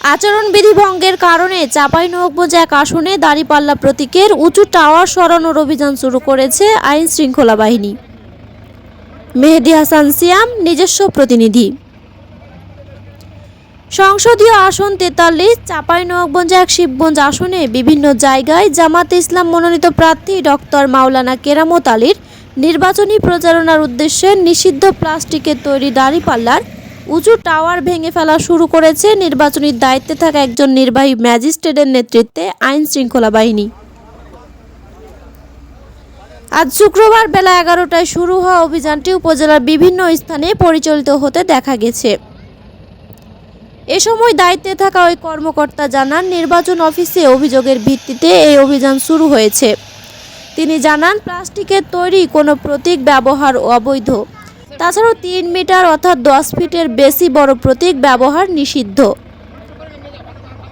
আচরণবিধি ভঙ্গের কারণে চাঁপাইনবাবগঞ্জ এক আসনে দাঁড়িপাল্লা প্রতীকের উঁচু টাওয়ার সরানোর অভিযান শুরু করেছে আইন শৃঙ্খলা বাহিনী। মেহেদী হাসান সিয়াম, নিজস্ব প্রতিনিধি। সংসদীয় আসন 43 চাঁপাইনবাবগঞ্জ এক শিবগঞ্জ আসনে বিভিন্ন জায়গায় জামাতে ইসলাম মনোনীত প্রার্থী ডক্টর মাওলানা কেরামত আলীর নির্বাচনী প্রচারণার উদ্দেশ্যে নিষিদ্ধ প্লাস্টিকের তৈরি দাঁড়িপাল্লার উঁচু টাওয়ার ভেঙে ফেলা শুরু করেছে নির্বাচনী দায়িত্বে থাকা একজন নির্বাহী ম্যাজিস্ট্রেটের নেতৃত্বে আইন শৃঙ্খলা বাহিনী। আজ শুক্রবার বেলা 11টায় শুরু হওয়া অভিযানটি উপজেলার বিভিন্ন স্থানে পরিচালিত হতে দেখা গেছে। এ সময় দায়িত্বে থাকা ওই কর্মকর্তা জানান, নির্বাচন অফিসে অভিযোগের ভিত্তিতে এই অভিযান শুরু হয়েছে। তিনি জানান, প্লাস্টিকের তৈরি কোনো প্রতীক ব্যবহার অবৈধ। তাছাড়াও 3 মিটার অর্থাৎ 10 ফিটের বেশি বড় প্রতীক ব্যবহার নিষিদ্ধ।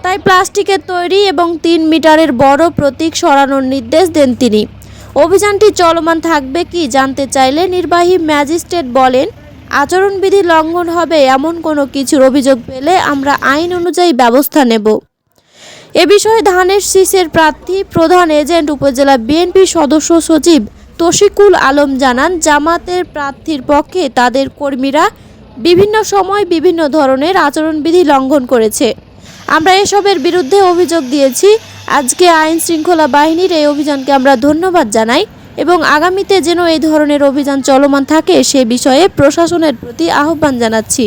তাই প্লাস্টিকের তৈরি এবং 3 মিটারের বড় প্রতীক সরানোর নির্দেশ দেন তিনি। অভিযানটি চলমান থাকবে কি জানতে চাইলে নির্বাহী ম্যাজিস্ট্রেট বলেন, আচরণবিধি লঙ্ঘন হবে এমন কোনো কিছুর অভিযোগ পেলে আমরা আইন অনুযায়ী ব্যবস্থা নেব। এ বিষয়ে ধানের শীষের প্রার্থী প্রধান এজেন্ট উপজেলা বিএনপি সদস্য সচিব তশিকুল আলম জানান, জামাতের প্রার্থীর পক্ষে তাদের কর্মীরা বিভিন্ন সময় বিভিন্ন ধরনের আচরণবিধি লঙ্ঘন করেছে। আমরা এসবের বিরুদ্ধে অভিযোগ দিয়েছি। আজকে আইন শৃঙ্খলা বাহিনীর এই অভিযানকে আমরা ধন্যবাদ জানাই এবং আগামীতে যেন এই ধরনের অভিযান চলমান থাকে সে বিষয়ে প্রশাসনের প্রতি আহ্বান জানাচ্ছি।